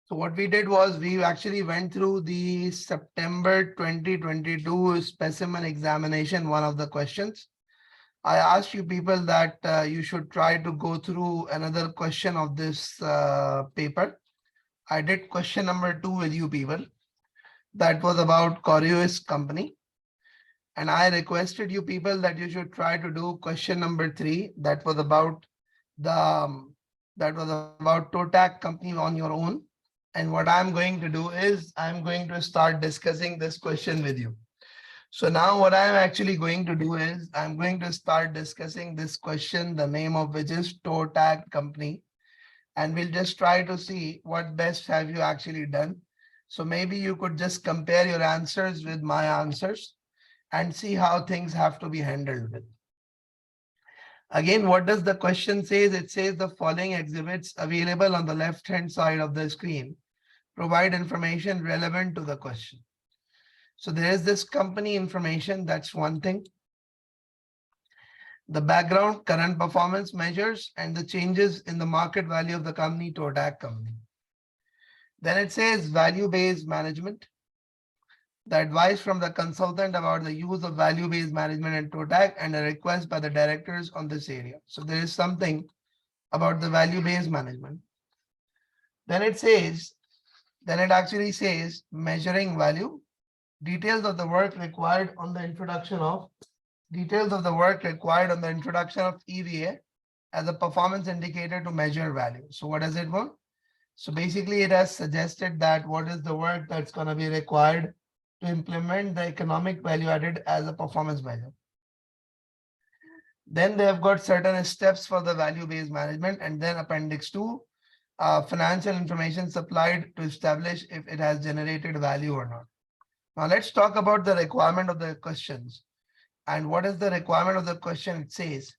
So what we did was we actually went through the September 2022 specimen examination, one of the questions. I asked you people that you should try to go through another question of this paper. I did question number 2 with you people. That was about Coriolis company. And I requested you people that you should try to do question number 3. That was about Totac company on your own. And what I'm going to do is I'm going to start discussing this question with you. So now what I'm actually going to do is I'm going to start discussing this question, the name of which is Totac company. And we'll just try to see what best have you actually done. So maybe you could just compare your answers with my answers and see how things have to be handled with. Again, what does the question say? It says the following exhibits available on the left-hand side of the screen provide information relevant to the question. So there is this company information, that's one thing. The background, current performance measures, and the changes in the market value of the company, Totac company. Then it says value-based management. The advice from the consultant about the use of value-based management in Totac and a request by the directors on this area. So there is something about the value-based management. Then it actually says measuring value, details of the work required on the introduction of EVA as a performance indicator to measure value. So what does it want? So basically it has suggested that what is the work that's going to be required to implement the economic value added as a performance measure. Then they have got certain steps for the value-based management, and then appendix 2, financial information supplied to establish if it has generated value or not. Now let's talk about the requirement of the questions. And what is the requirement of the question? It says,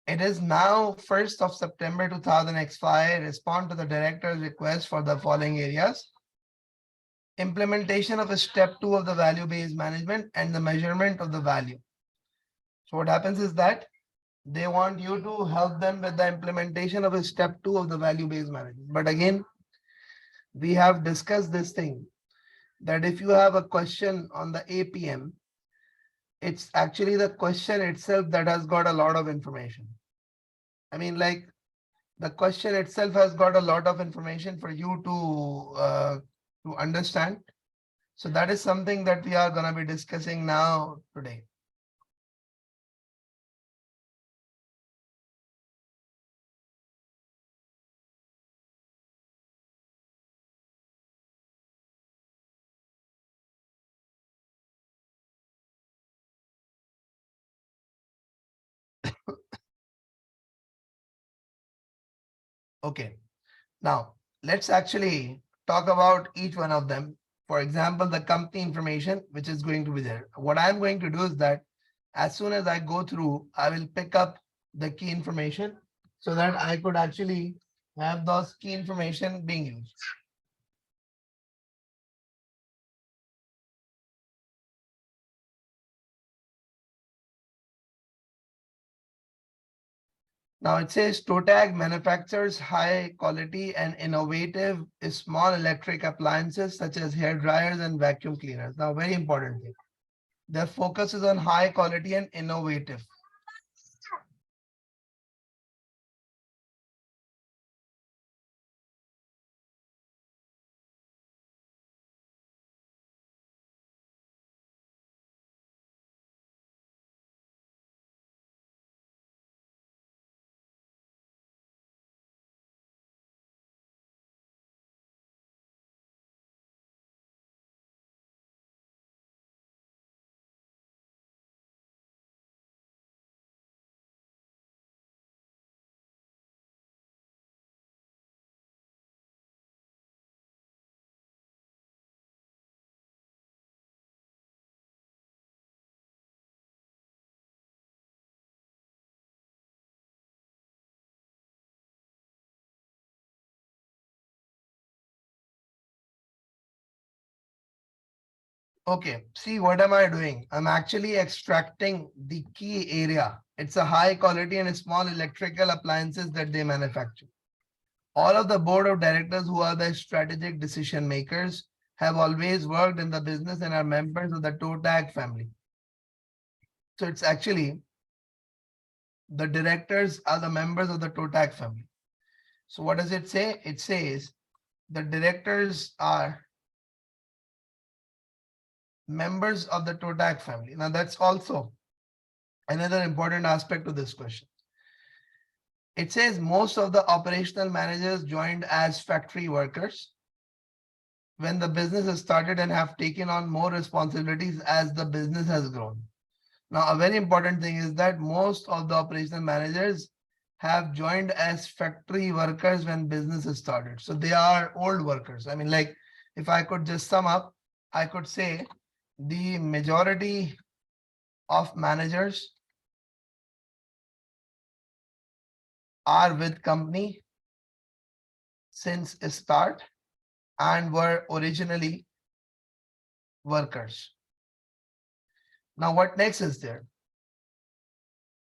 it is now 1st of September 2005, respond to the director's request for the following areas. Implementation of a step 2 of the value-based management and the measurement of the value. So what happens is that they want you to help them with the implementation of a step 2 of the value-based management. But again, we have discussed this thing that if you have a question on the APM, it's actually the question itself that has got a lot of information. I mean, like the question itself has got a lot of information for you to understand. So that is something that we are going to be discussing now today. Okay, now let's actually talk about each one of them. For example, the company information, which is going to be there. What I'm going to do is that as soon as I go through, I will pick up the key information so that I could actually have those key information being used. Now it says Totag manufactures high quality and innovative small electric appliances such as hair dryers and vacuum cleaners. Now, very important thing. Their focus is on high quality and innovative. Okay, see what am I doing? I'm actually extracting the key area. It's a high quality and small electrical appliances that they manufacture. All of the board of directors who are the strategic decision makers have always worked in the business and are members of the Totag family. So it's actually the directors are the members of the Totag family. So what does it say? It says the directors are members of the Totag family. Now that's also another important aspect to this question. It says most of the operational managers joined as factory workers when the business has started and have taken on more responsibilities as the business has grown. Now, a very important thing is that most of the operational managers have joined as factory workers when business has started. So they are old workers. I mean, like, if I could just sum up, I could say the majority of managers are with company since start and were originally workers. Now, what next is there?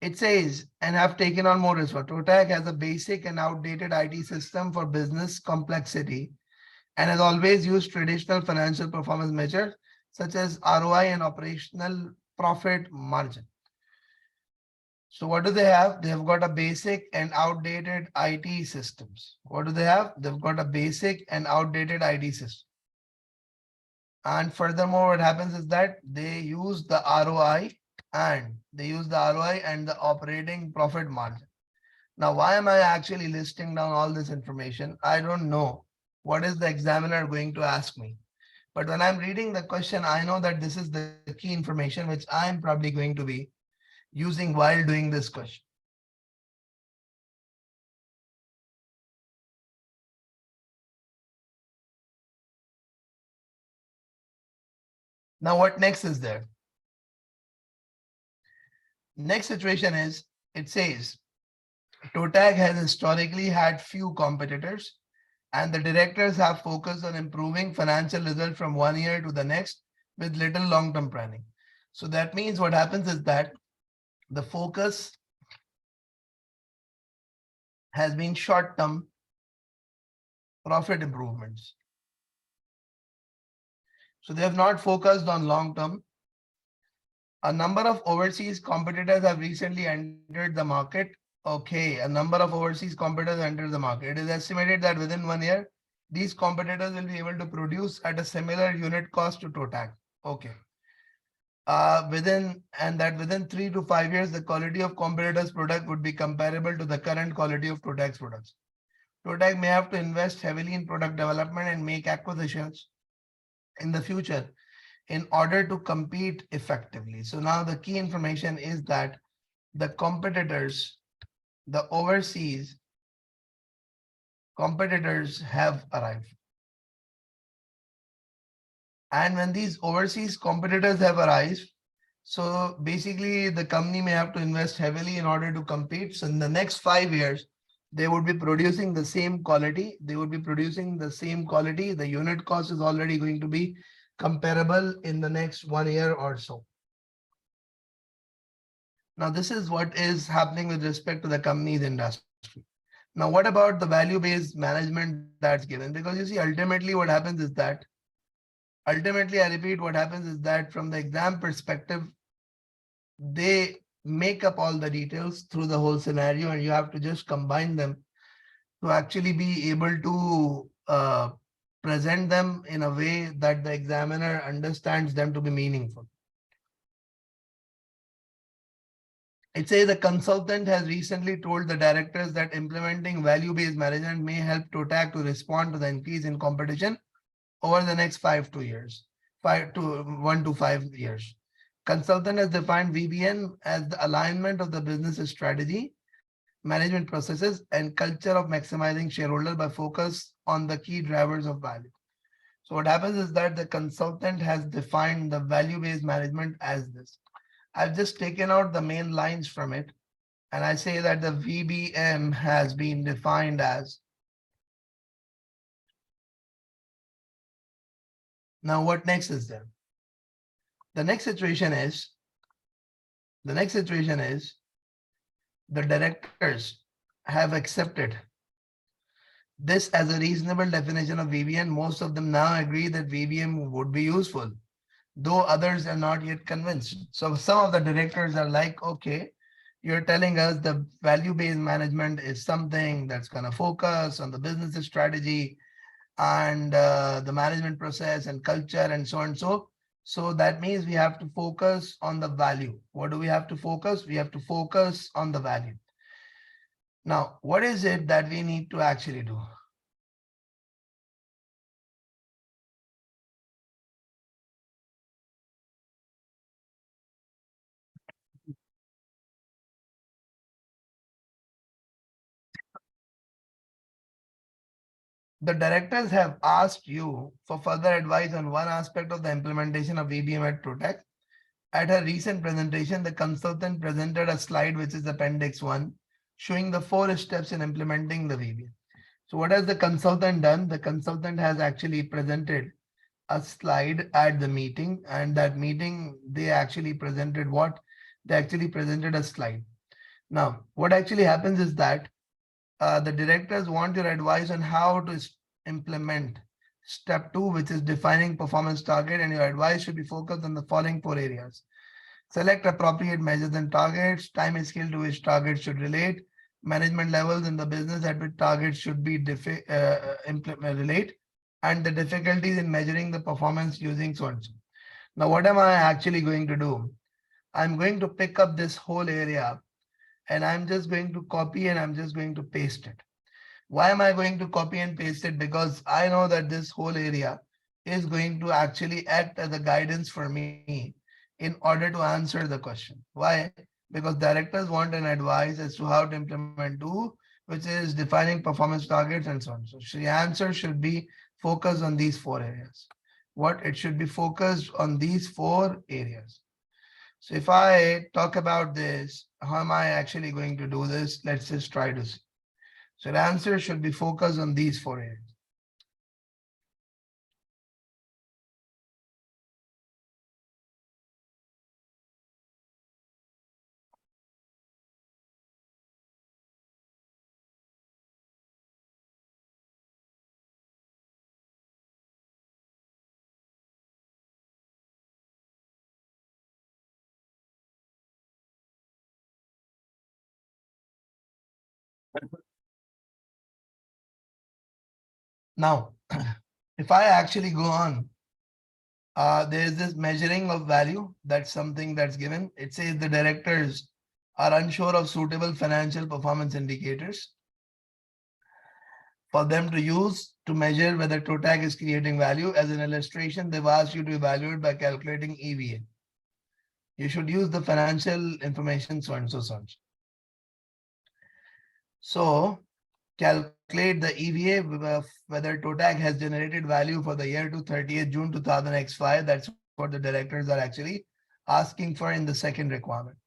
It says, and have taken on more responsibility. Totag has a basic and outdated IT system for business complexity and has always used traditional financial performance measures such as ROI and operational profit margin. So what do they have? They have got a basic and outdated IT systems. What do they have? They've got a basic and outdated IT system. And furthermore, what happens is that they use the ROI and the operating profit margin. Now, why am I actually listing down all this information? I don't know what is the examiner going to ask me. But when I'm reading the question, I know that this is the key information which I'm probably going to be using while doing this question. Now, what next is there? Next situation is, it says, Totag has historically had few competitors and the directors have focused on improving financial results from one year to the next with little long-term planning. So that means what happens is that the focus has been short-term profit improvements. So they have not focused on long-term. A number of overseas competitors have recently entered the market. Okay, a number of overseas competitors entered the market. It is estimated that within 1 year, these competitors will be able to produce at a similar unit cost to Totag. Okay. Within 3 to 5 years, the quality of competitors' product would be comparable to the current quality of Totag's products. Totag may have to invest heavily in product development and make acquisitions in the future in order to compete effectively. So now the key information is that the competitors, the overseas competitors have arrived. And when these overseas competitors have arrived, so basically the company may have to invest heavily in order to compete. So in the next 5 years, they would be producing the same quality. The unit cost is already going to be comparable in the next 1 year or so. Now, this is what is happening with respect to the company's industry. Now, what about the value-based management that's given? Because you see, ultimately what happens is that, I repeat, what happens is that from the exam perspective, they make up all the details through the whole scenario and you have to just combine them to actually be able to present them in a way that the examiner understands them to be meaningful. It says the consultant has recently told the directors that implementing value-based management may help Totag to respond to the increase in competition over the next 1 to 5 years. Consultant has defined VBN as the alignment of the business strategy, management processes, and culture of maximizing shareholder by focus on the key drivers of value. So what happens is that the consultant has defined the value-based management as this. I've just taken out the main lines from it, and I say that the VBM has been defined as. Now, what next is there? The next situation is the directors have accepted this as a reasonable definition of VBM. Most of them now agree that VBM would be useful, though others are not yet convinced. So some of the directors are like, okay, you're telling us the value-based management is something that's going to focus on the business strategy and the management process and culture and so on. So that means we have to focus on the value. What do we have to focus? We have to focus on the value. Now, what is it that we need to actually do? The directors have asked you for further advice on one aspect of the implementation of VBM at Protect. At her recent presentation, the consultant presented a slide, which is Appendix 1, showing the 4 steps in implementing the VBM. So what has the consultant done? The consultant has actually presented a slide at the meeting, and that meeting, they actually presented what? They actually presented a slide. Now, what actually happens is that the directors want your advice on how to implement step 2, which is defining performance target, and your advice should be focused on the following 4 areas. Select appropriate measures and targets, time scale to which targets should relate, management levels in the business at which targets should be relate, and the difficulties in measuring the performance using so and so. Now, what am I actually going to do? I'm going to pick up this whole area and I'm just going to copy and I'm just going to paste it. Why am I going to copy and paste it? Because I know that this whole area is going to actually act as a guidance for me in order to answer the question. Why? Because directors want an advice as to how to implement 2, which is defining performance targets and so on. So the answer should be focused on these 4 areas. What? It should be focused on these 4 areas. So if I talk about this, how am I actually going to do this? Let's just try to see. So the answer should be focused on these 4 areas. Now, if I actually go on, there is this measuring of value. That's something that's given. It says the directors are unsure of suitable financial performance indicators for them to use to measure whether TOTAG is creating value. As an illustration, they've asked you to evaluate by calculating EVA. You should use the financial information so and so such. So calculate the EVA whether TOTAG has generated value for the year to 30th June 2000X5. That's what the directors are actually asking for in the second requirement.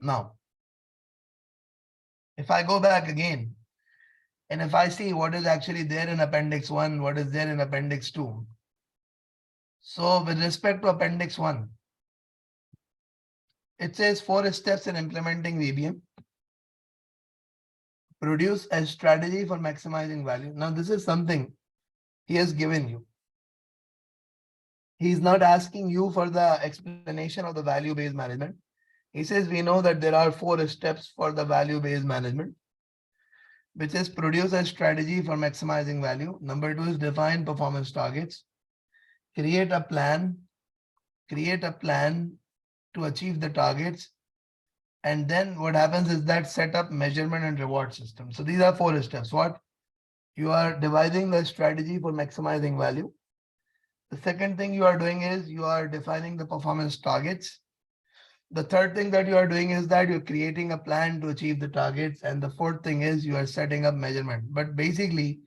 Now, if I go back again, and if I see what is actually there in Appendix 1, what is there in Appendix 2. So with respect to Appendix 1, it says 4 steps in implementing VBM. Produce a strategy for maximizing value. Now, this is something he has given you. He's not asking you for the explanation of the value-based management. He says we know that there are 4 steps for the value-based management, which is produce a strategy for maximizing value. Number 2 is define performance targets. Create a plan to achieve the targets. And then what happens is that set up measurement and reward system. So these are 4 steps. What? You are devising the strategy for maximizing value. The second thing you are doing is you are defining the performance targets. The third thing that you are doing is that you're creating a plan to achieve the targets. And the fourth thing is you are setting up measurement. But basically,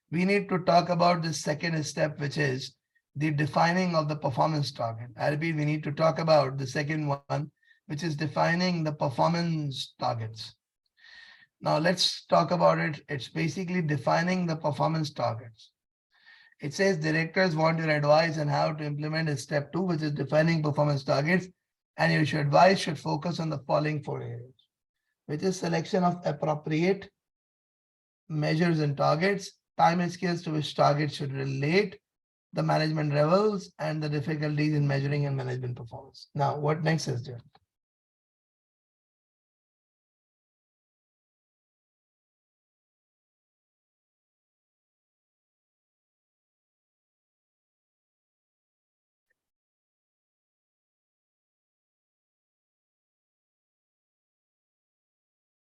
we need to talk about the second step, which is the defining of the performance target. I repeat, we need to talk about the second one, which is defining the performance targets. Now let's talk about it. It's basically defining the performance targets. It says directors want your advice on how to implement a step 2, which is defining performance targets. And your advice should focus on the following 4 areas, which is selection of appropriate measures and targets, time scales to which targets should relate, the management levels, and the difficulties in measuring and management performance. Now, what next is there?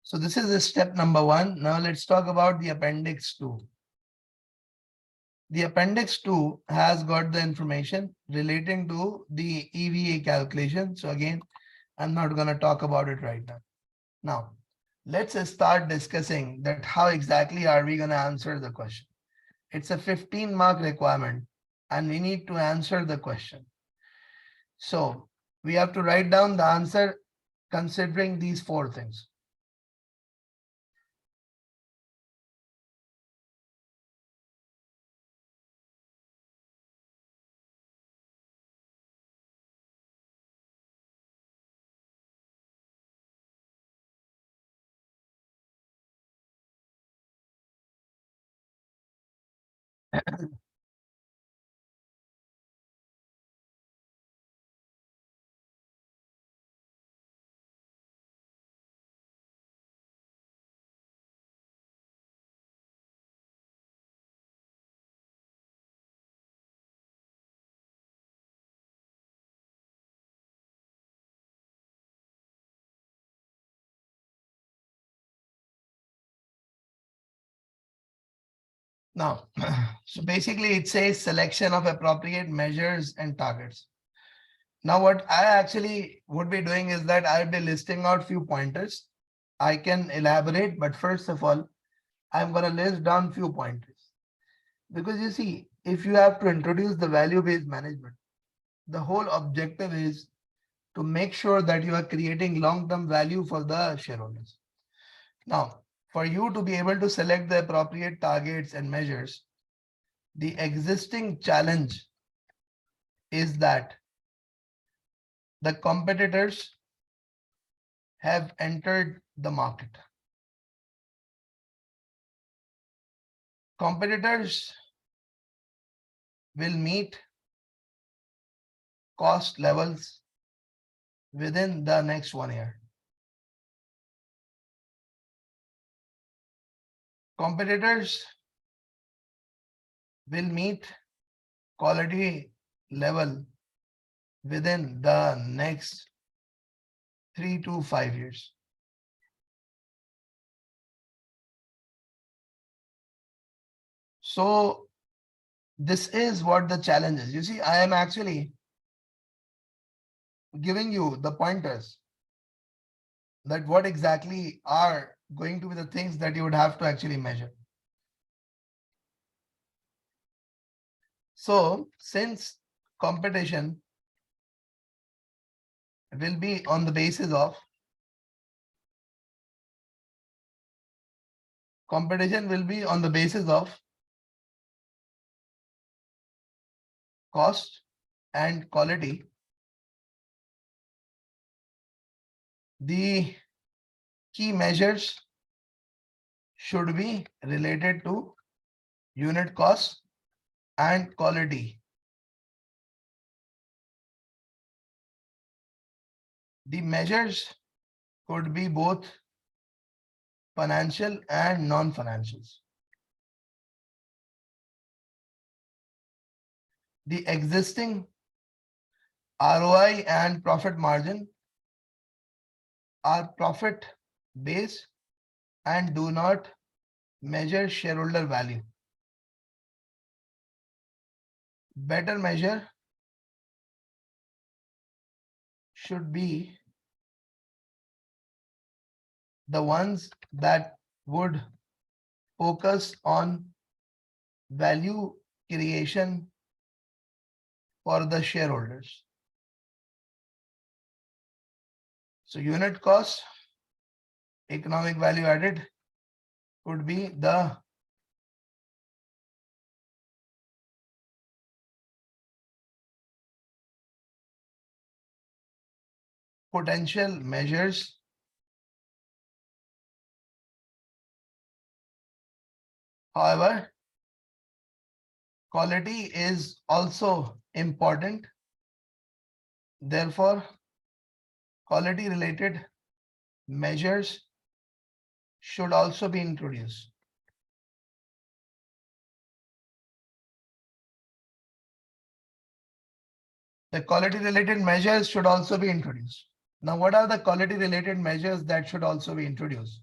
So this is the step number 1. Now let's talk about the appendix 2. The appendix 2 has got the information relating to the EVA calculation. So again, I'm not going to talk about it right now. Now, let's start discussing that how exactly are we going to answer the question. It's a 15-mark requirement and we need to answer the question. So we have to write down the answer considering these 4 things. Now, so basically it says selection of appropriate measures and targets. Now, what I actually would be doing is that I'll be listing out few pointers. I can elaborate, but first of all, I'm going to list down few pointers. Because you see, if you have to introduce the value-based management, the whole objective is to make sure that you are creating long-term value for the shareholders. Now, for you to be able to select the appropriate targets and measures, the existing challenge is that the competitors have entered the market. Competitors will meet cost levels within the next 1 year. Competitors will meet quality level within the next 3 to 5 years. So this is what the challenge is. You see, I am actually giving you the pointers that what exactly are going to be the things that you would have to actually measure. So since competition will be on the basis of cost and quality, the key measures should be related to unit cost and quality. The measures could be both financial and non-financials. The existing ROI and profit margin are profit based and do not measure shareholder value. Better measure should be the ones that would focus on value creation for the shareholders. So unit cost, economic value added could be the potential measures However, quality is also important. Therefore, quality related measures should also be introduced. The quality related measures should also be introduced. Now, what are the quality related measures that should also be introduced?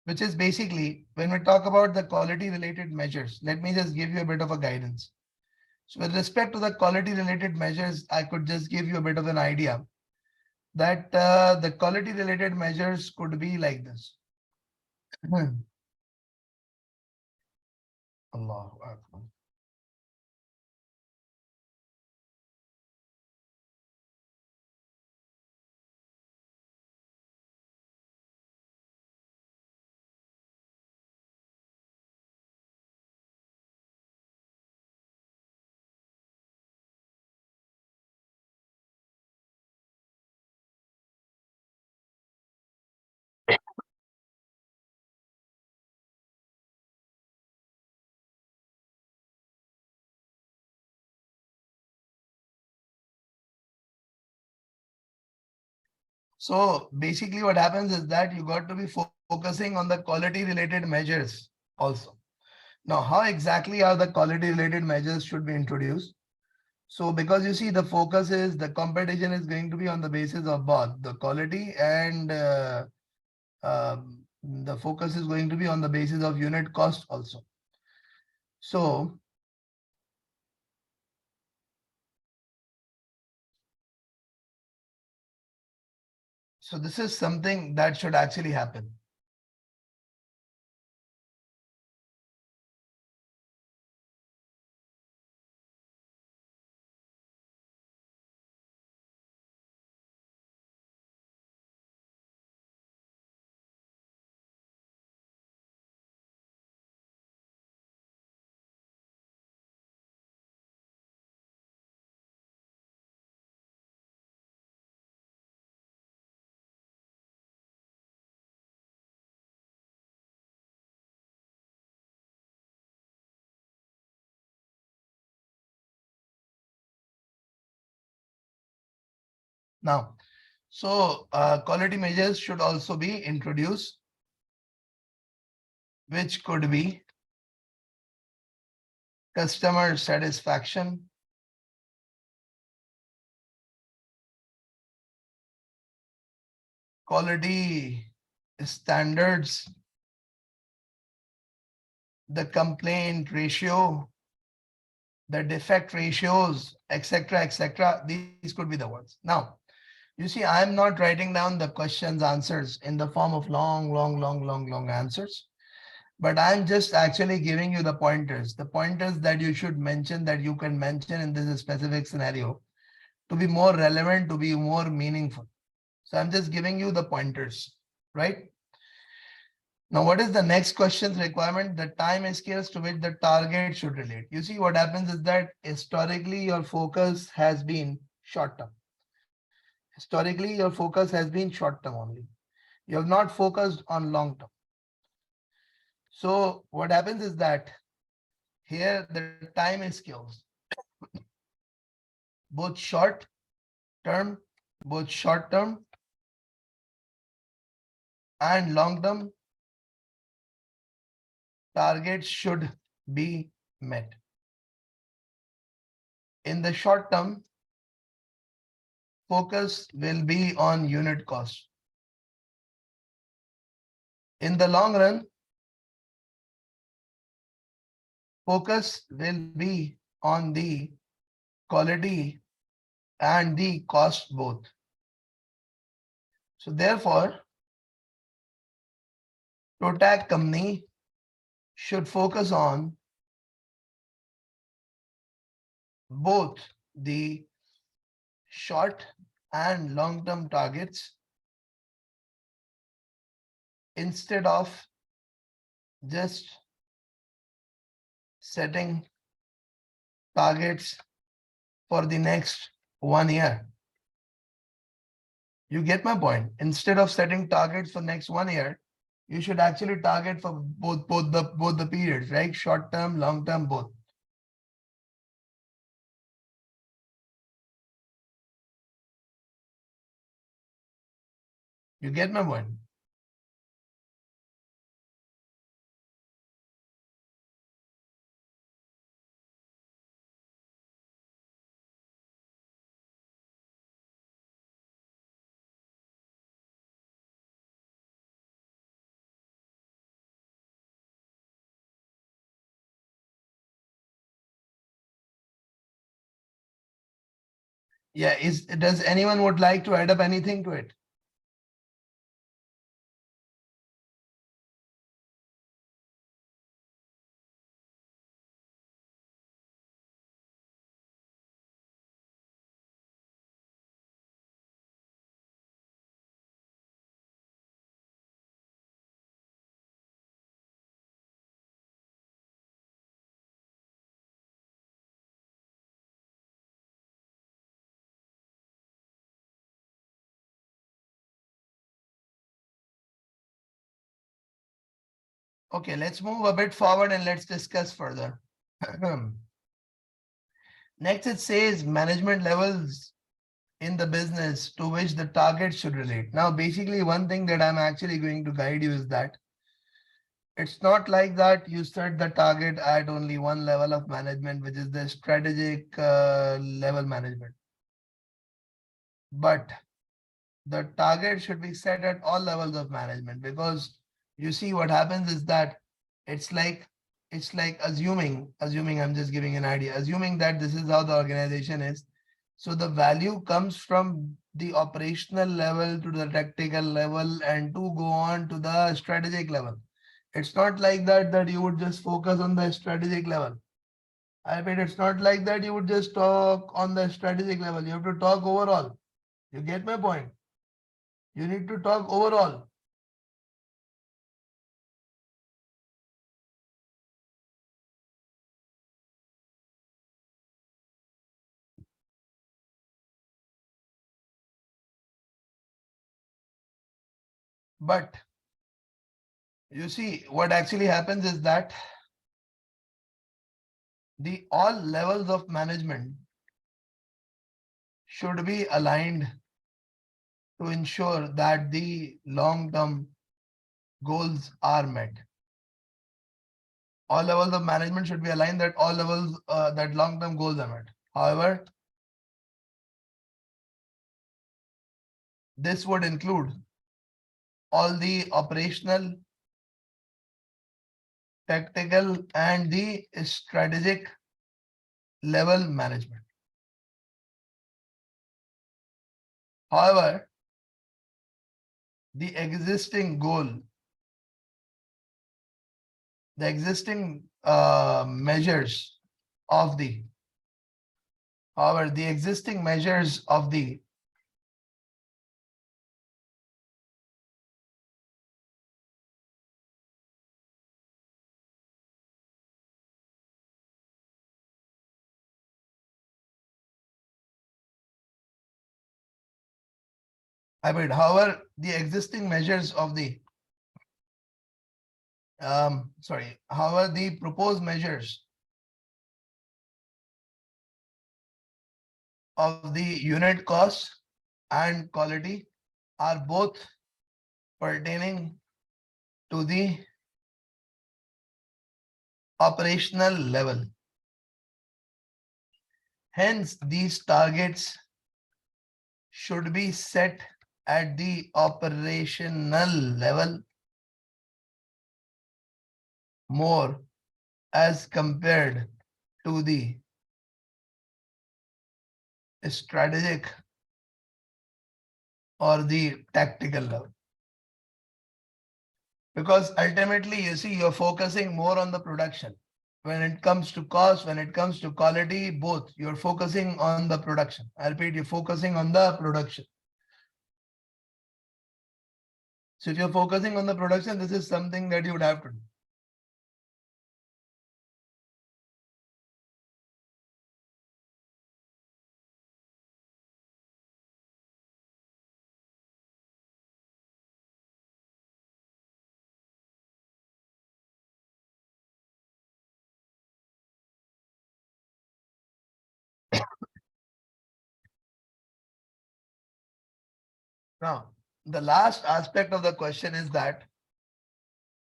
Which is basically when we talk about the quality related measures, let me just give you a bit of a guidance. So with respect to the quality related measures, I could just give you a bit of an idea that the quality related measures could be like this. Allahu Akbar. So basically what happens is that you got to be focusing on the quality related measures also. Now, how exactly are the quality related measures should be introduced? So because you see the focus is the competition is going to be on the basis of both the quality and the focus is going to be on the basis of unit cost also. So this is something that should actually happen. Now, so quality measures should also be introduced, which could be customer satisfaction, quality standards, the complaint ratio, the defect ratios, etc., etc. These could be the ones. Now, you see, I'm not writing down the questions answers in the form of long answers, but I'm just actually giving you the pointers that you should mention, that you can mention in this specific scenario to be more relevant, to be more meaningful. So I'm just giving you the pointers, right? Now, what is the next question's requirement? The time scales to which the target should relate. You see, what happens is that historically your focus has been short term. Historically, your focus has been short term only. You have not focused on long term. So what happens is that here the time scales, both short term, both short term and long term targets should be met. In the short term, focus will be on unit cost. In the long run, focus will be on the quality and the cost both. So therefore, Protac company should focus on both the short and long-term targets instead of just setting targets for the next 1 year. You get my point. Instead of setting targets for next 1 year, you should actually target for both the periods, right? Short term, long term, both. You get my point? Yeah, does anyone would like to add up anything to it? Okay, let's move a bit forward and let's discuss further. Next, it says management levels in the business to which the target should relate. Now, basically, one thing that I'm actually going to guide you is that it's not like that you set the target at only one level of management, which is the strategic level management. But the target should be set at all levels of management, because you see what happens is that it's like assuming I'm just giving an idea, assuming that this is how the organization is. So the value comes from the operational level to the tactical level and to go on to the strategic level. It's not like that you would just focus on the strategic level. I mean, it's not like that you would just talk on the strategic level. You have to talk overall. You get my point? You need to talk overall. But you see, what actually happens is that the all levels of management should be aligned to ensure that the long-term goals are met. All levels of management should be aligned that all levels that long-term goals are met. However, this would include all the operational, tactical, and the strategic level management. However, the existing goal, the existing measures of the, however, the existing measures of the however, the existing measures of the however, the proposed measures of the unit cost and quality are both pertaining to the operational level. Hence, these targets should be set at the operational level more as compared to the strategic or the tactical level. Because ultimately, you see, you're focusing more on the production. When it comes to cost, when it comes to quality, both, you're focusing on the production. I repeat, you're focusing on the production. So if you're focusing on the production, this is something that you would have to do. Now, the last aspect of the question is that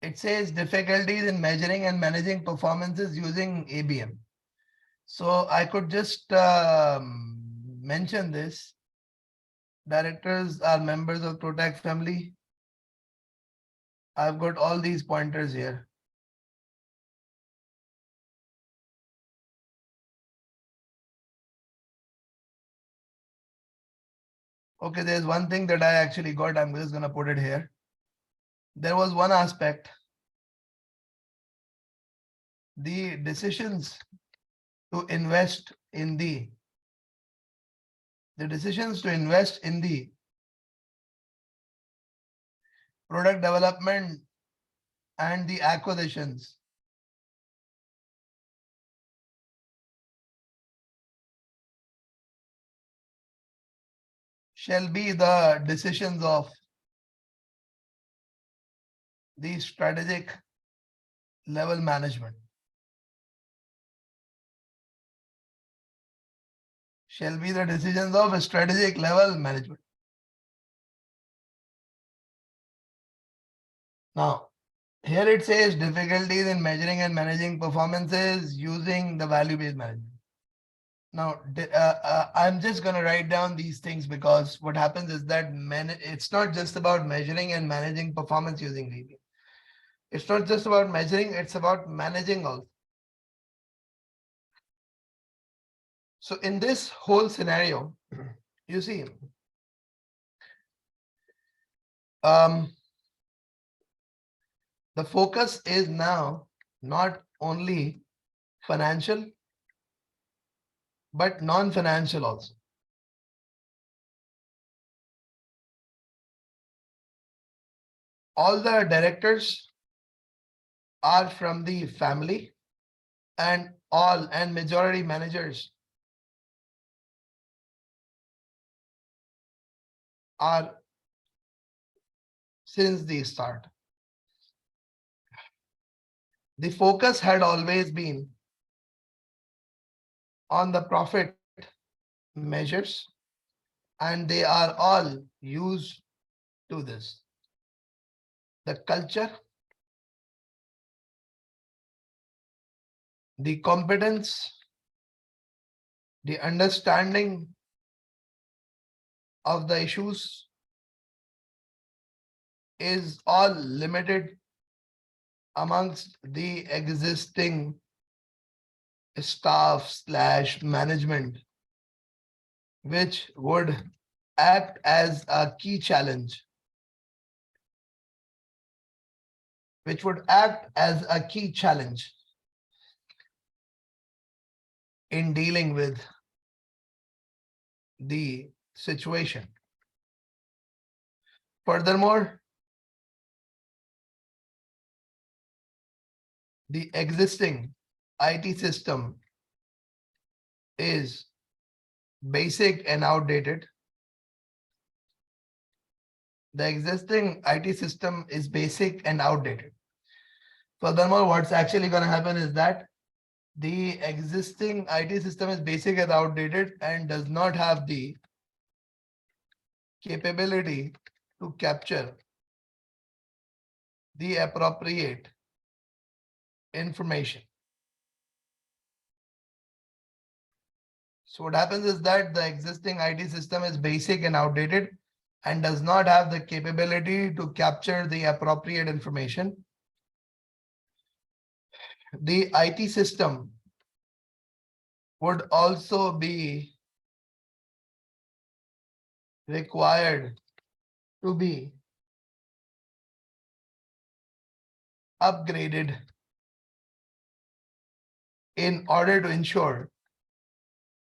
it says difficulties in measuring and managing performances using ABM. So I could just mention this. Directors are members of Protect family. I've got all these pointers here. Okay, there's one thing that I actually got. I'm just going to put it here. There was one aspect. The decisions to invest in the decisions to invest in the product development and the acquisitions shall be the decisions of the strategic level management. Shall be the decisions of a strategic level management. Now, here it says difficulties in measuring and managing performances using the value-based management. Now, I'm just going to write down these things because what happens is that it's not just about measuring and managing performance using VB. It's not just about measuring, it's about managing also. So in this whole scenario, you see, the focus is now not only financial, but non-financial also. All the directors are from the family and majority managers are since the start. The focus had always been on the profit measures, and they are all used to this. The culture, the competence, the understanding of the issues is all limited amongst the existing staff / management, which would act as a key challenge, in dealing with the situation. Furthermore, the existing IT system is basic and outdated. The existing IT system is basic and outdated. Furthermore, what's actually going to happen is that the existing IT system is basic and outdated and does not have the capability to capture the appropriate information. So what happens is that the existing IT system is basic and outdated and does not have the capability to capture the appropriate information. The IT system would also be required to be upgraded in order to ensure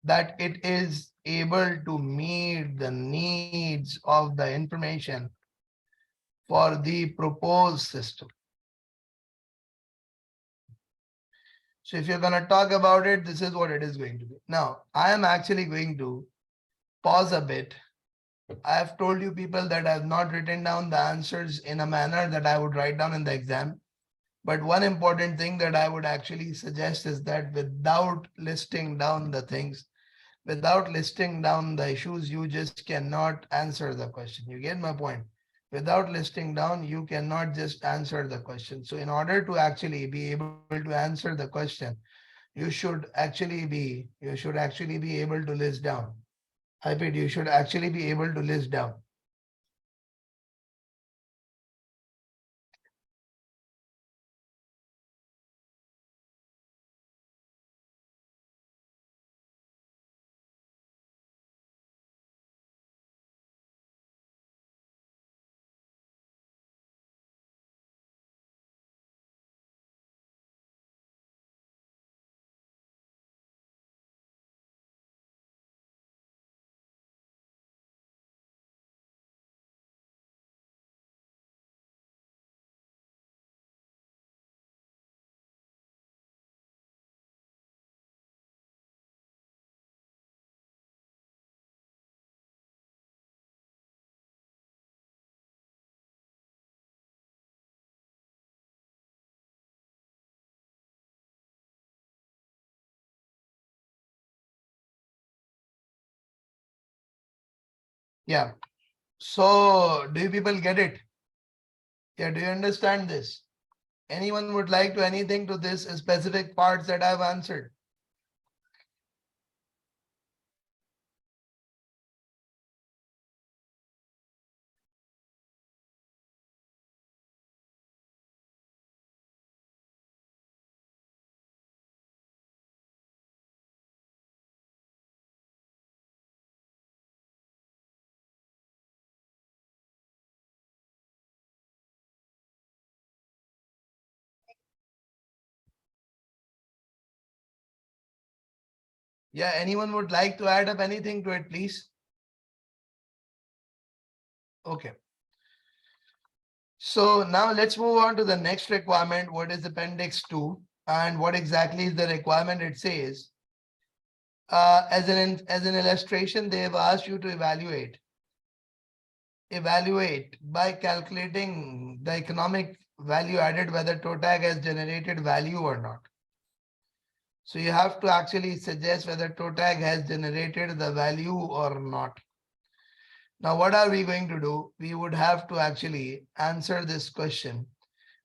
that it is able to meet the needs of the information for the proposed system. So if you're going to talk about it, this is what it is going to be. Now, I am actually going to pause a bit. I have told you people that I have not written down the answers in a manner that I would write down in the exam. But one important thing that I would actually suggest is that without listing down the things, without listing down the issues, you just cannot answer the question. You get my point? Without listing down, you cannot just answer the question. So in order to actually be able to answer the question, you should actually be able to list down. I repeat, you should actually be able to list down. Yeah. So do you people get it? Yeah, do you understand this? Anyone would like to anything to this specific parts that I've answered? Yeah, anyone would like to add up anything to it, please? Okay. So now let's move on to the next requirement. What is Appendix 2 and what exactly is the requirement? It says, as an illustration, they have asked you to evaluate by calculating the economic value added whether TOTAG has generated value or not. So you have to actually suggest whether TOTAG has generated the value or not. Now, what are we going to do? We would have to actually answer this question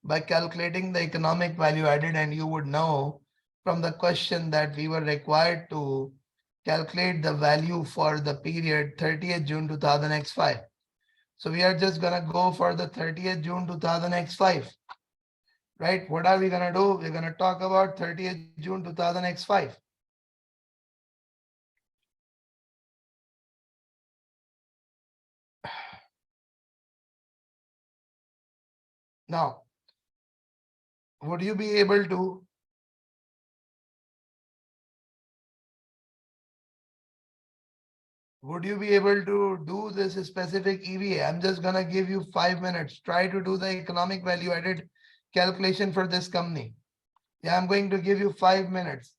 by calculating the economic value added, and you would know from the question that we were required to calculate the value for the period 30th June 2000x5. So we are just going to go for the 30th June 2000x5. Right? What are we going to do? We're going to talk about 30th June 2000x5. Now, would you be able to do this specific EVA? I'm just going to give you 5 minutes. Try to do the economic value added calculation for this company. Yeah, I'm going to give you 5 minutes.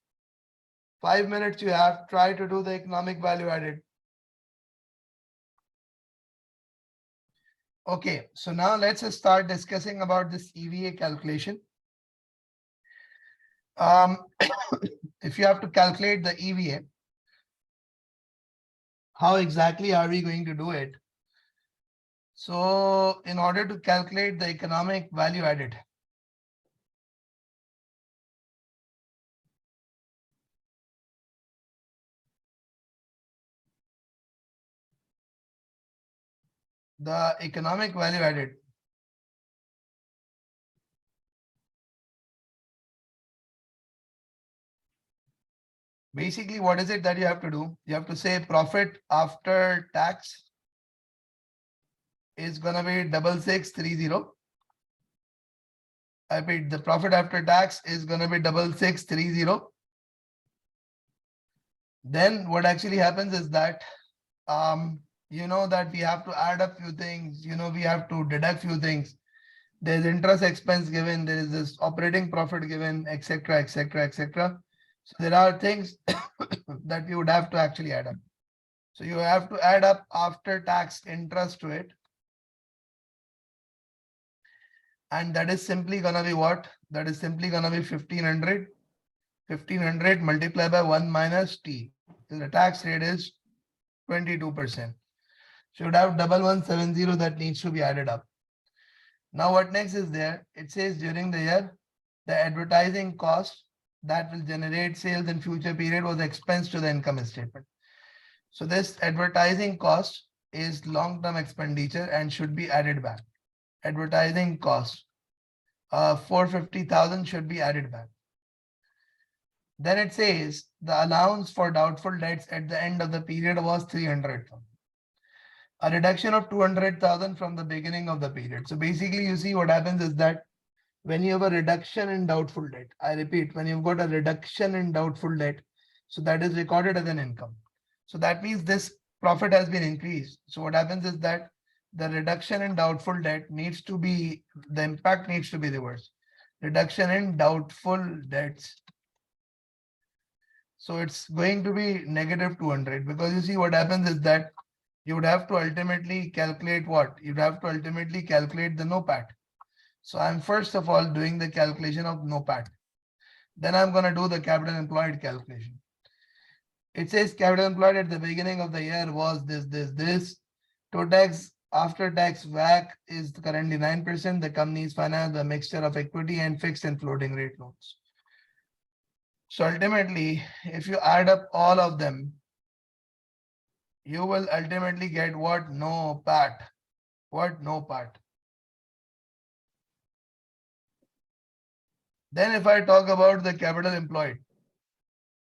5 minutes you have. Try to do the economic value added. Okay, so now let's start discussing about this EVA calculation. If you have to calculate the EVA, how exactly are we going to do it? So in order to calculate the economic value added, the economic value added, basically what is it that you have to do? You have to say profit after tax is gonna be 6630. I repeat, the profit after tax is gonna be 6630. Then what actually happens is that you know that we have to add up few things, we have to deduct few things. There's interest expense given, there is this operating profit given, etc., etc., etc. So there are things that you would have to actually add up. So you have to add up after tax interest to it. And that is simply gonna be what? That is simply gonna be 1500. 1500 multiplied by 1 minus T. The tax rate is 22%. Should have 1170 that needs to be added up. Now what next is there? It says during the year, the advertising cost that will generate sales in future period was expensed to the income statement. So this advertising cost is long-term expenditure and should be added back. Advertising cost, 450,000 should be added back. Then it says the allowance for doubtful debts at the end of the period was 300,000. A reduction of 200,000 from the beginning of the period. So basically, you see what happens is that when you have a reduction in doubtful debt, I repeat, when you've got a reduction in doubtful debt, so that is recorded as an income. So that means this profit has been increased. So what happens is that the reduction in doubtful debt needs to be, the impact needs to be reversed. Reduction in doubtful debts. So it's going to be negative 200 because you see what happens is that you would have to ultimately calculate what? You'd have to ultimately calculate the NOPAT. So I'm first of all doing the calculation of NOPAT. Then I'm going to do the capital employed calculation. It says capital employed at the beginning of the year was this. To tax, after tax WACC is currently 9%. The company is financed a mixture of equity and fixed and floating rate loans. So ultimately, if you add up all of them, you will ultimately get what? NOPAT. What? NOPAT. Then if I talk about the capital employed,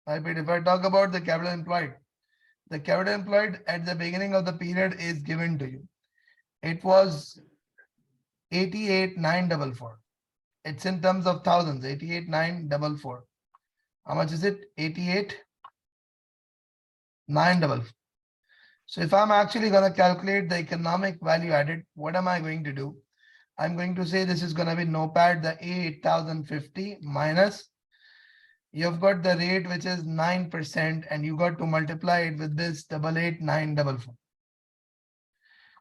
if I talk about the capital employed at the beginning of the period is given to you. It was 88,944. It's in terms of thousands, 88,944. How much is it? 88,944. So if I'm actually going to calculate the economic value added, what am I going to do? I'm going to say this is going to be NOPAT, the 8,050 minus, you've got the rate which is 9% and you got to multiply it with this 88,944.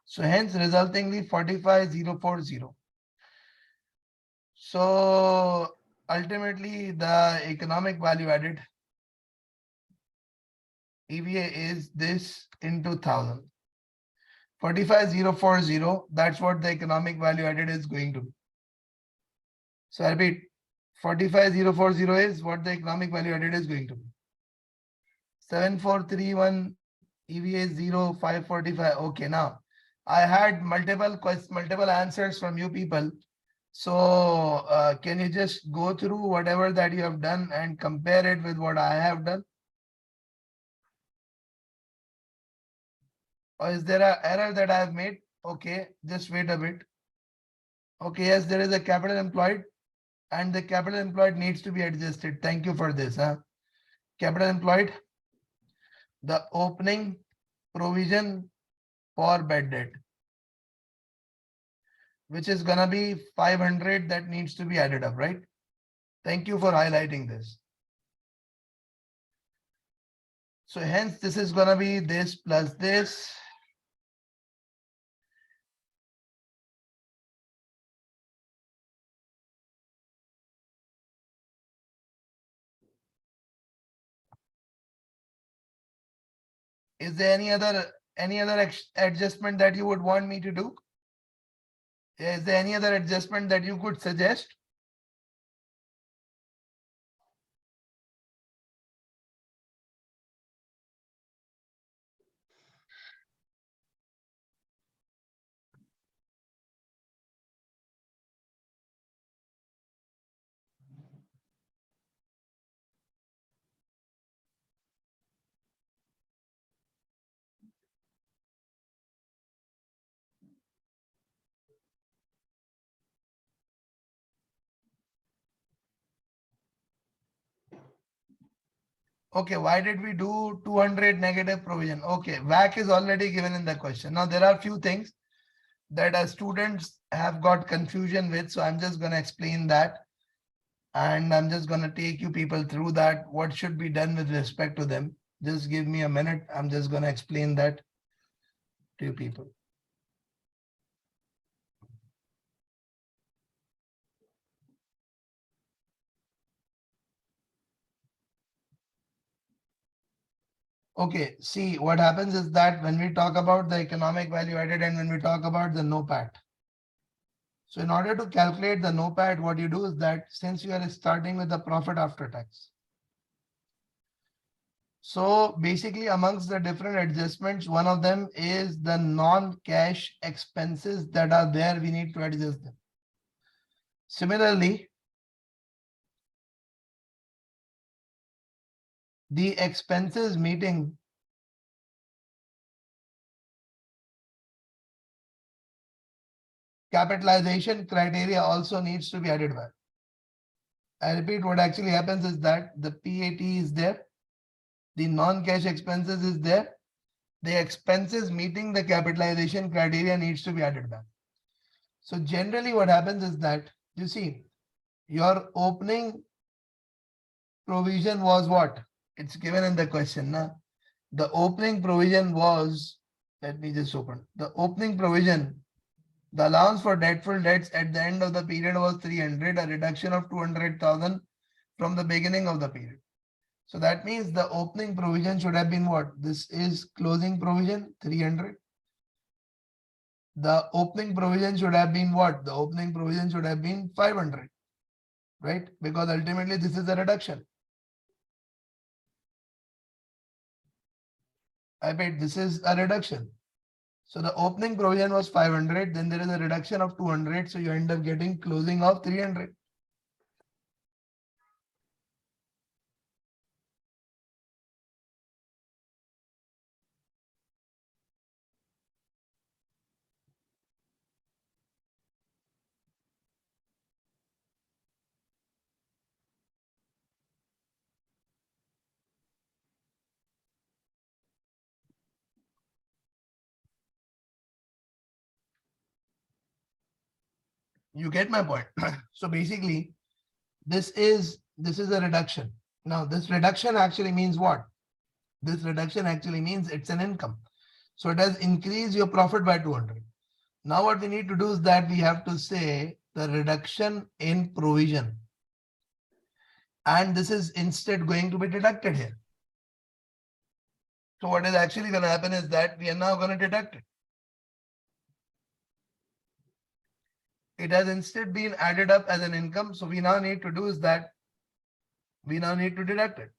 So hence resultingly 45,040. So ultimately the economic value added EVA is this into 1,000. 45,040, that's what the economic value added is going to be. So I repeat, 45,040 is what the economic value added is going to be. 7431 EVA is 0545. Okay, now I had multiple answers from you people. So can you just go through whatever that you have done and compare it with what I have done? Or is there an error that I have made? Okay, just wait a bit. Okay, yes, there is a capital employed and the capital employed needs to be adjusted. Thank you for this. Capital employed, the opening provision for bad debt, which is gonna be 500 that needs to be added up, right? Thank you for highlighting this. So hence this is gonna be this plus this. Is there any other adjustment that you would want me to do? Is there any other adjustment that you could suggest? Okay, why did we do 200 negative provision? Okay, WACC is already given in the question. Now there are few things that our students have got confusion with. So I'm just going to explain that. And I'm just going to take you people through that, what should be done with respect to them. Just give me a minute. I'm just going to explain that to you people. Okay, see what happens is that when we talk about the economic value added and when we talk about the NOPAT. So in order to calculate the NOPAT, what you do is that since you are starting with the profit after tax. So basically amongst the different adjustments, one of them is the non-cash expenses that are there. We need to adjust them. Similarly, the expenses meeting capitalization criteria also needs to be added back. I repeat, what actually happens is that the PAT is there, the non-cash expenses is there, the expenses meeting the capitalization criteria needs to be added back. So generally what happens is that, you see, your opening provision was what? It's given in the question. Now, the opening provision was, let me just open. The opening provision, the allowance for debtful debts at the end of the period was 300, a reduction of 200,000 from the beginning of the period. So that means the opening provision should have been what? This is closing provision 300. The opening provision should have been what? The opening provision should have been 500, right? Because ultimately this is a reduction. I bet this is a reduction. So the opening provision was 500, then there is a reduction of 200. So you end up getting closing of 300. You get my point. So basically, this is a reduction. Now, this reduction actually means what? This reduction actually means it's an income. So it has increased your profit by 200. Now what we need to do is that we have to say the reduction in provision. And this is instead going to be deducted here. So what is actually going to happen is that we are now going to deduct it. It has instead been added up as an income. So we now need to do is that we now need to deduct it.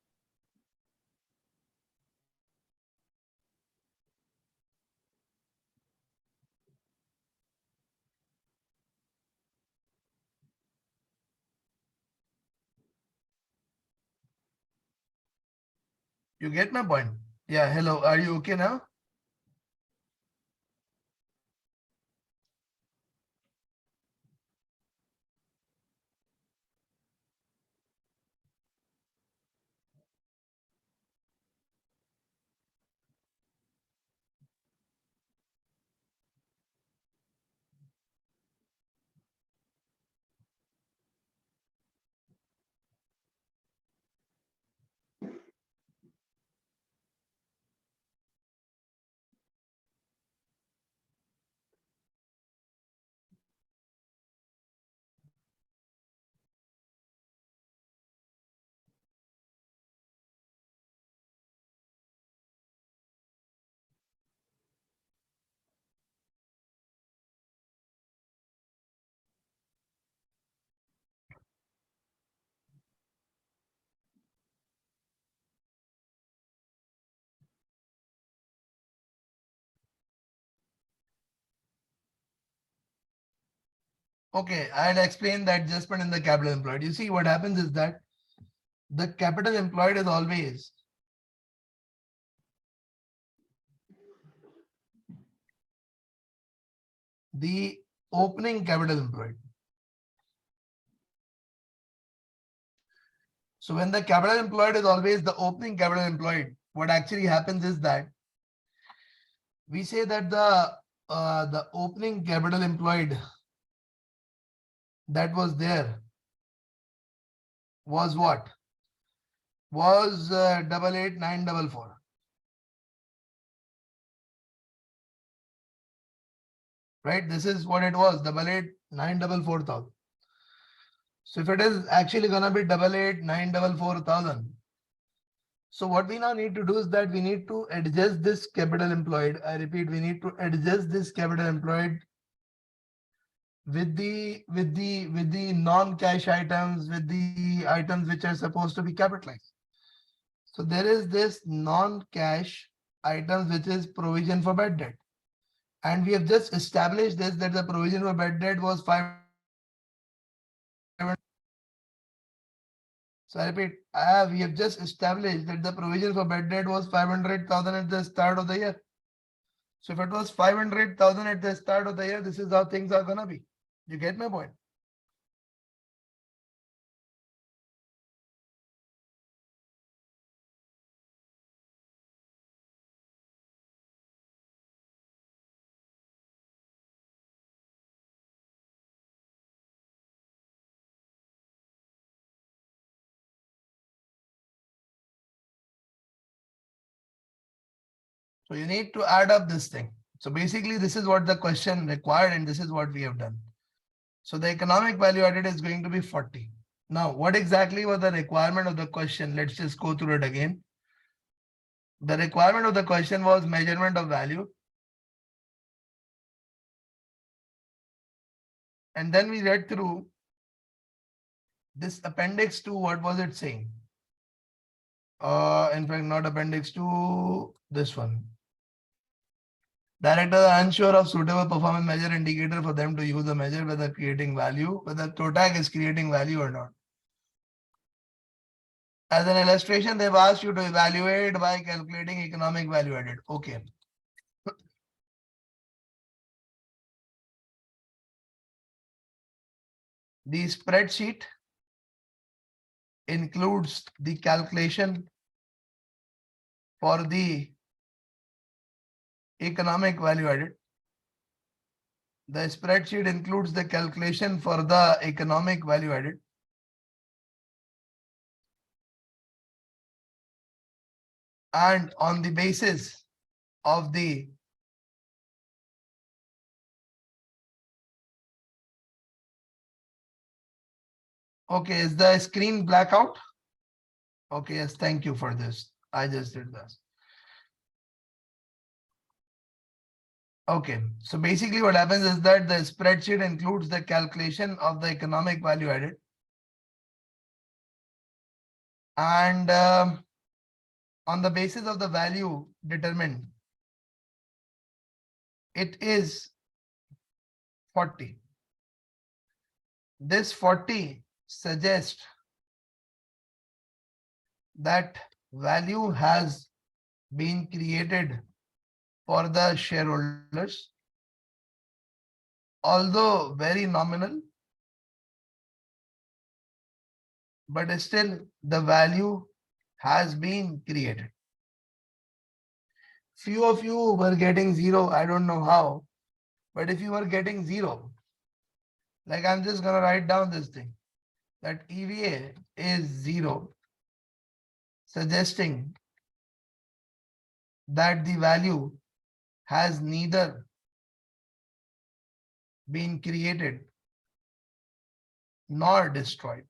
You get my point? Yeah, hello. Are you okay now? Okay, I'll explain the adjustment in the capital employed. You see, what happens is that the capital employed is always the opening capital employed. So when the capital employed is always the opening capital employed, what actually happens is that we say that the opening capital employed that was there was what? Was 88,944. Right? This is what it was, 88,944,000. So if it is actually gonna be 88,944,000, So what we now need to do is that we need to adjust this capital employed. I repeat, we need to adjust this capital employed with the non-cash items, with the items which are supposed to be capitalized. So there is this non-cash items which is provision for bad debt. And we have just established this that the provision for bad debt was 500. So I repeat, we have just established that the provision for bad debt was 500,000 at the start of the year. So if it was 500,000 at the start of the year, this is how things are gonna be. You get my point? So you need to add up this thing. So basically, this is what the question required, and this is what we have done. So the economic value added is going to be 40. Now, what exactly was the requirement of the question? Let's just go through it again. The requirement of the question was measurement of value. And then we read through this appendix 2. What was it saying? In fact, not appendix 2, this one. Directors are unsure of suitable performance measure indicator for them to use the measure whether creating value, whether TOTAC is creating value or not. As an illustration, they've asked you to evaluate by calculating economic value added. Okay. The spreadsheet includes the calculation for the economic value added. The spreadsheet includes the calculation for the economic value added. And on the basis of the okay, is the screen blackout? Okay, yes, thank you for this. I just did this. Okay, so basically what happens is that the spreadsheet includes the calculation of the economic value added. And on the basis of the value determined, it is 40. This 40 suggests that value has been created for the shareholders, although very nominal, but still the value has been created. Few of you were getting zero, I don't know how, but if you were getting zero, like I'm just gonna write down this thing, that EVA is 0, suggesting that the value has neither been created nor destroyed.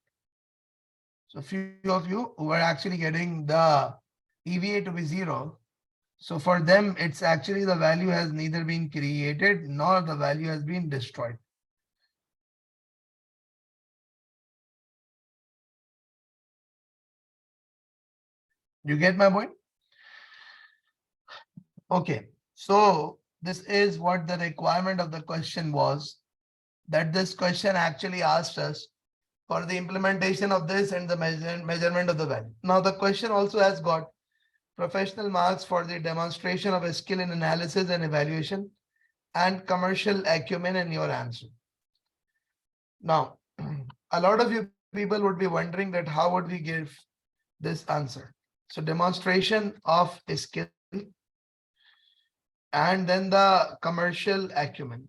So few of you who are actually getting the EVA to be 0. So for them, it's actually the value has neither been created nor the value has been destroyed. You get my point? Okay, so this is what the requirement of the question was, that this question actually asked us for the implementation of this and the measurement of the value. Now the question also has got professional marks for the demonstration of a skill in analysis and evaluation and commercial acumen in your answer. Now, a lot of you people would be wondering that how would we give this answer? So demonstration of a skill and then the commercial acumen.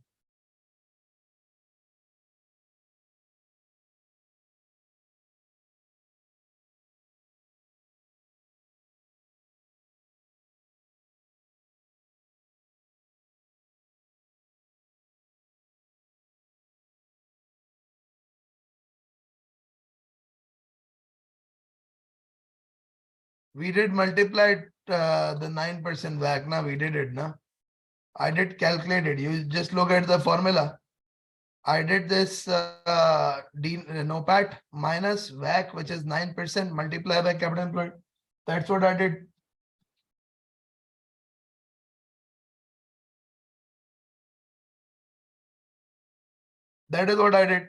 We did multiply the 9% back. Now we did it. Now I did calculate it. You just look at the formula. I did this NOPAT minus WAC, which is 9% multiplied by capital employed. That's what I did. That is what I did.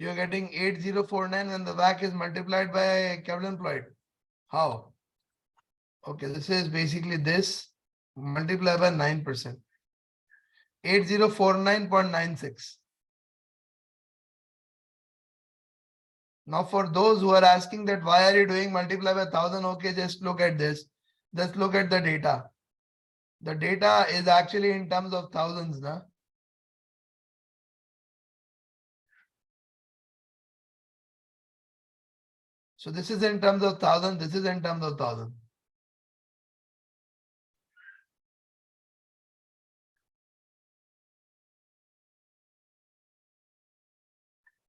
You're getting 8049 when the WAC is multiplied by capital employed. How? Okay, this is basically this multiplied by 9%. 8049.96. Now, for those who are asking that why are you doing multiply by 1000? Okay, just look at this. Just look at the data. The data is actually in terms of thousands, na? So this is in terms of thousand. This is in terms of thousand.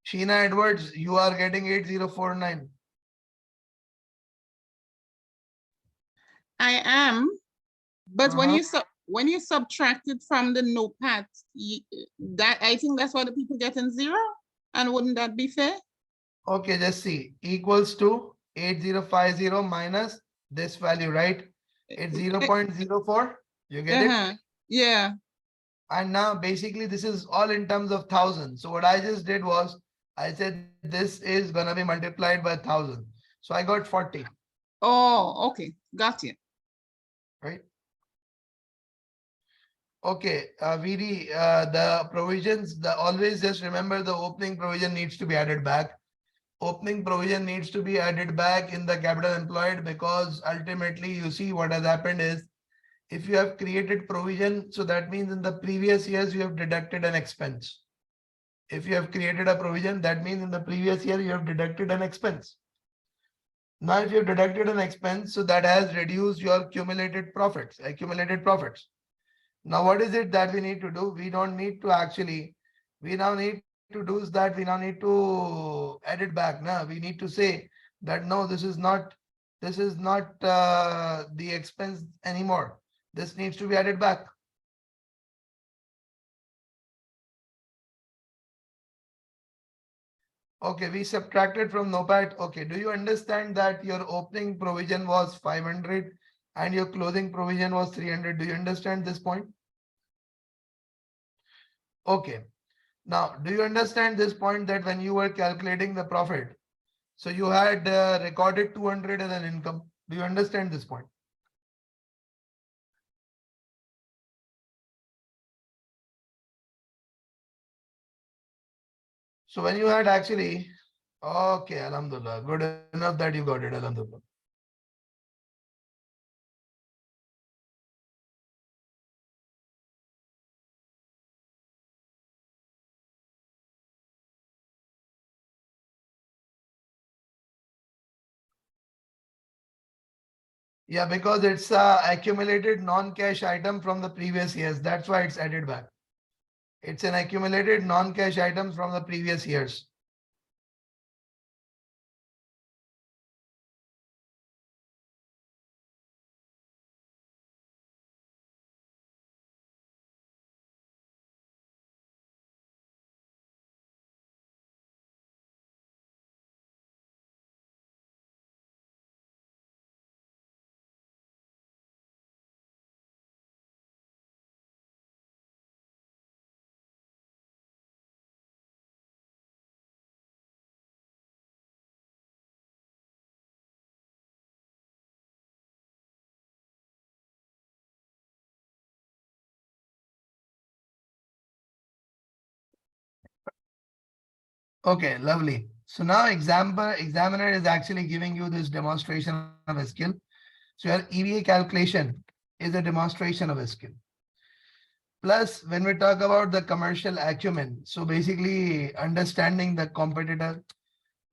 Sheena Edwards, you are getting 8049. I am, but when you subtract it from the NOPAT, that I think that's why the people getting zero. And wouldn't that be fair? Okay, just see. Equals to 8050 minus this value, right? It's 0.04. You get it? Yeah. And now basically this is all in terms of thousands. So what I just did was I said this is gonna be multiplied by 1000. So I got 40. Oh, okay. Got you. Right? Okay, VD, the provisions, always just remember the opening provision needs to be added back. Opening provision needs to be added back in the capital employed, because ultimately you see what has happened is if you have created provision, so that means in the previous years you have deducted an expense. If you have created a provision, that means in the previous year you have deducted an expense. Now, if you have deducted an expense, so that has reduced your accumulated profits. Now, what is it that we need to do? We don't need to actually, we now need to do is that we now need to add it back. Now, we need to say that no, this is not the expense anymore. This needs to be added back. Okay, we subtracted from NOPAT. Okay, do you understand that your opening provision was 500 and your closing provision was 300? Do you understand this point? Okay. Now, do you understand this point that when you were calculating the profit, so you had recorded 200 as an income? Do you understand this point? So when you had actually, okay, Alhamdulillah, good enough that you got it, Alhamdulillah. Yeah, because it's a accumulated non-cash item from the previous years. That's why it's added back. It's an accumulated non-cash items from the previous years. Okay, lovely. So now examiner is actually giving you this demonstration of a skill. So your EVA calculation is a demonstration of a skill. Plus, when we talk about the commercial acumen, so basically understanding the competitor,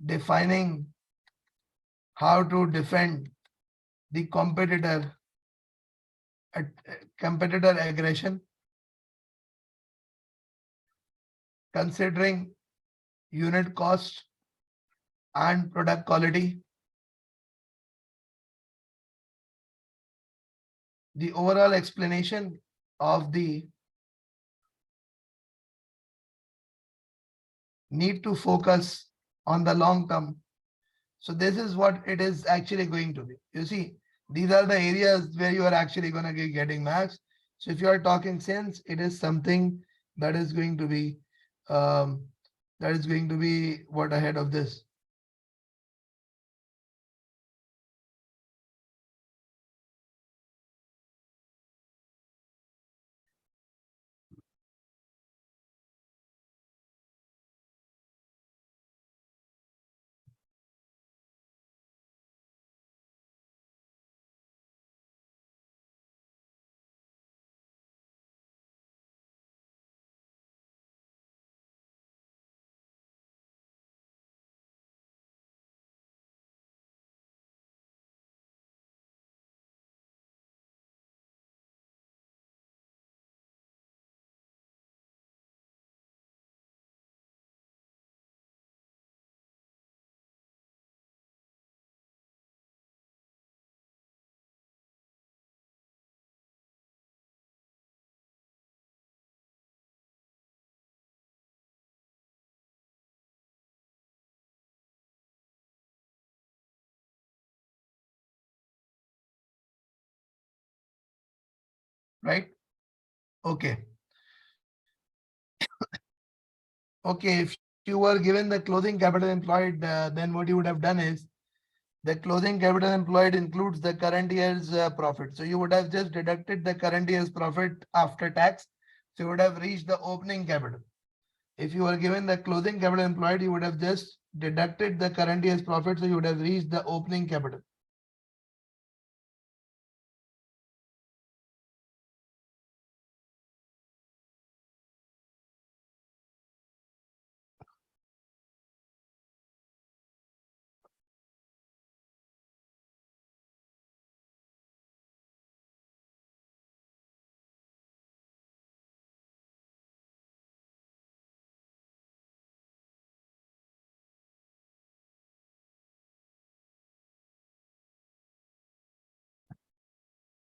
defining how to defend the competitor aggression, considering unit cost and product quality, the overall explanation of the need to focus on the long term. So this is what it is actually going to be. You see, these are the areas where you are actually going to be getting marks. So if you are talking sense, it is something that is going to be um, what ahead of this. Right? Okay. Okay, if you were given the closing capital employed, then what you would have done is the closing capital employed includes the current year's profit. So you would have just deducted the current year's profit after tax. So you would have reached the opening capital. If you were given the closing capital employed, you would have just deducted the current year's profit. So you would have reached the opening capital.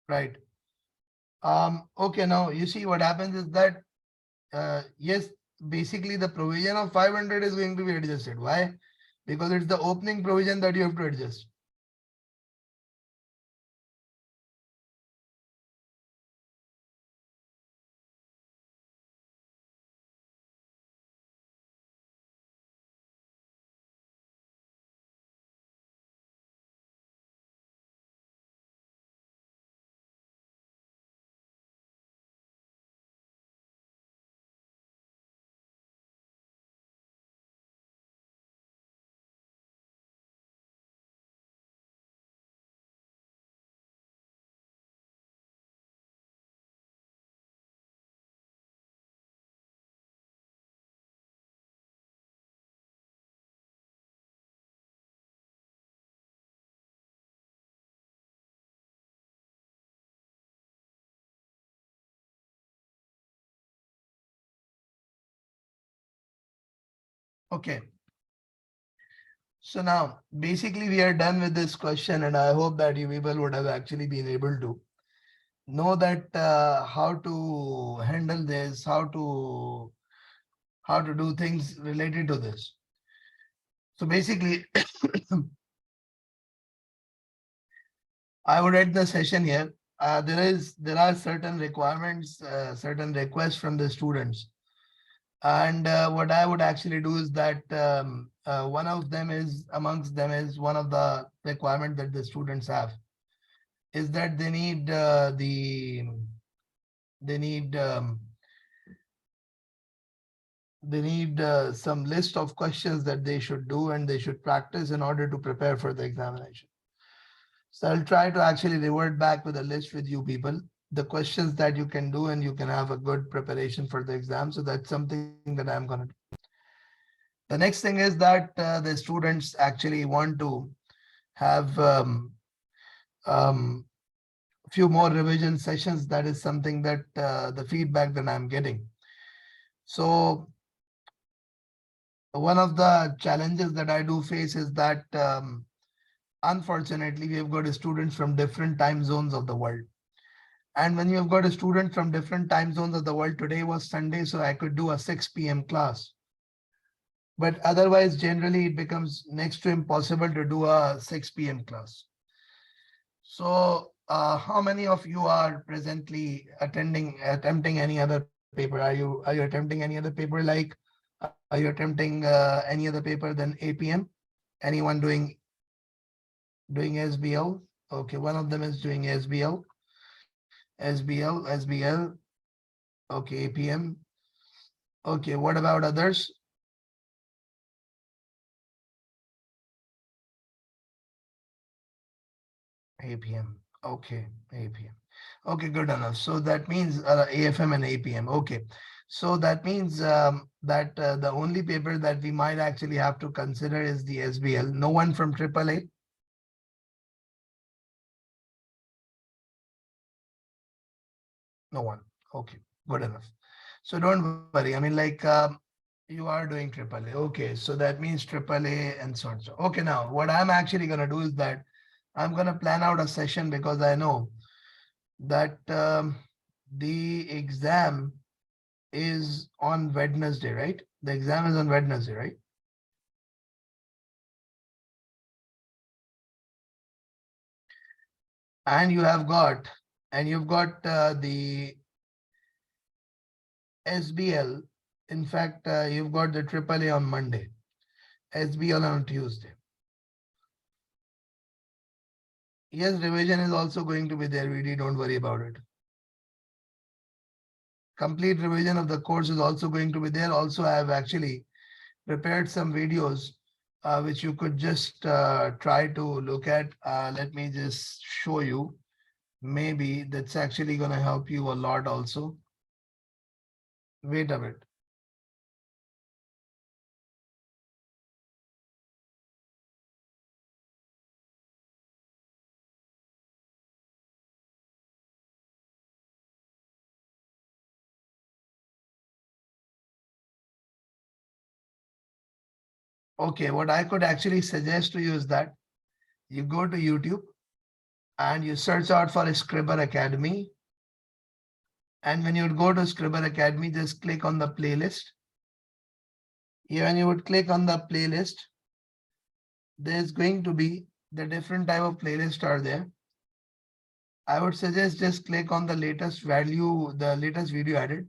Right. Okay, now you see what happens is that yes, basically the provision of 500 is going to be adjusted. Why? Because it's the opening provision that you have to adjust. Okay. So now basically we are done with this question, and I hope that you people would have actually been able to know that how to handle this, how to do things related to this. So basically, I would end the session here. There are certain requirements, certain requests from the students, and what I would actually do is that one of them is amongst them is one of the requirement that the students have is that they need they need some list of questions that they should do and they should practice in order to prepare for the examination. So I'll try to actually revert back with a list with you people, the questions that you can do and you can have a good preparation for the exam. So that's something that I'm going to do. The next thing is that the students actually want to have few more revision sessions. That is something that the feedback that I'm getting. So one of the challenges that I do face is that unfortunately, we have got students from different time zones of the world. And when you have got a student from different time zones of the world, today was Sunday, so I could do a 6 p.m. class. But otherwise, generally, it becomes next to impossible to do a 6 p.m. class. So, how many of you are presently attempting any other paper? Are you attempting any other paper? Like, are you attempting any other paper than APM? Anyone doing SBL? Okay, one of them is doing SBL. Okay, APM. Okay, what about others? APM. Okay, APM. Okay, good enough. So that means AFM and APM. Okay. So that means that the only paper that we might actually have to consider is the SBL. No one from AAA. No one. Okay, good enough. So don't worry. I mean, like you are doing AAA. Okay, so that means AAA and so on. So okay, now what I'm actually gonna do is that I'm gonna plan out a session because I know that the exam is on Wednesday, right? The exam is on Wednesday, right? And you have got, and you've got the SBL. In fact, you've got the AAA on Monday, SBL on Tuesday. Yes, revision is also going to be there, VD, don't worry about it. Complete revision of the course is also going to be there. Also, I have actually prepared some videos which you could just try to look at. Let me just show you. Maybe that's actually going to help you a lot also. Wait a bit. Okay, what I could actually suggest to you is that you go to YouTube and you search out for Scribber Academy. And when you would go to Scribber Academy, just click on the playlist. Yeah, when you would click on the playlist, there's going to be the different type of playlists are there. I would suggest just click on the latest value, the latest video added.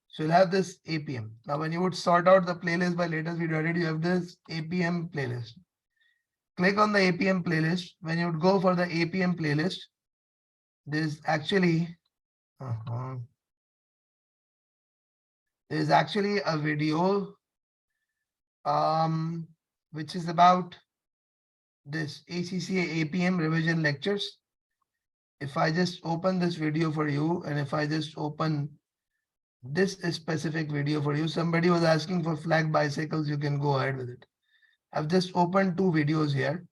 So you'll have this APM. Now, when you would sort out the playlist by latest video added, you have this APM playlist. Click on the APM playlist. When you would go for the APM playlist, there's actually there's actually a video which is about this ACCA APM revision lectures. If I just open this video for you, and if I just open this specific video for you, somebody was asking for flag bicycles, you can go ahead with it. I've just opened two videos here.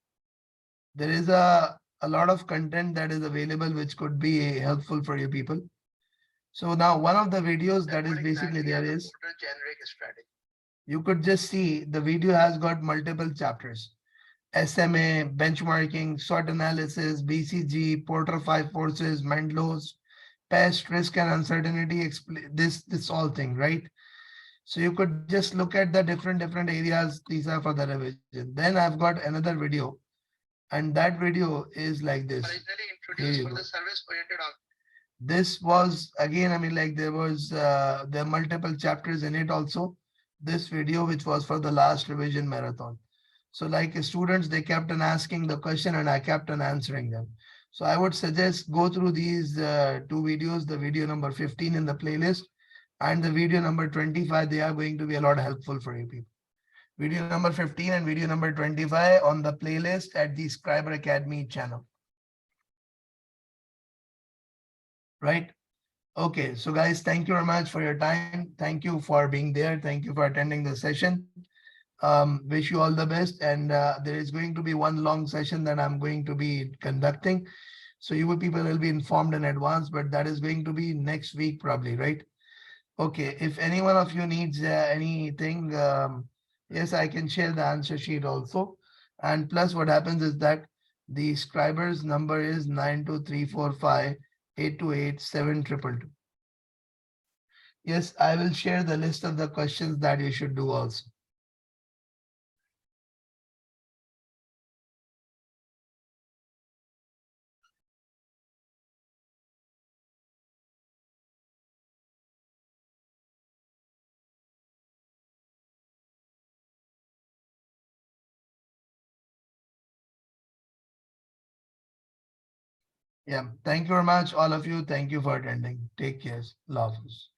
There is a lot of content that is available which could be helpful for you people. So now one of the videos that is basically there is generic strategy. You could just see the video has got multiple chapters. SMA, benchmarking, SWOT analysis, BCG, Porter 5 forces, Mendelow's, pest, risk and uncertainty, this all thing, right? So you could just look at the different areas. These are for the revision. Then I've got another video, and that video is like this. Here you go. This was again, I mean, like there are multiple chapters in it also. This video, which was for the last revision marathon. So like students, they kept on asking the question and I kept on answering them. So I would suggest go through these two videos, the video number 15 in the playlist and the video number 25. They are going to be a lot helpful for you people. Video number 15 and video number 25 on the playlist at the Scriber Academy channel. Right? Okay, so guys, thank you very much for your time. Thank you for being there. Thank you for attending the session. Wish you all the best. And there is going to be one long session that I'm going to be conducting. So you people will be informed in advance, but that is going to be next week probably, right? Okay, if any one of you needs anything, yes, I can share the answer sheet also. And plus what happens is that the scriber's number is 92345828722. Yes, I will share the list of the questions that you should do also. Yeah, thank you very much, all of you. Thank you for attending. Take care. Allah Hafiz.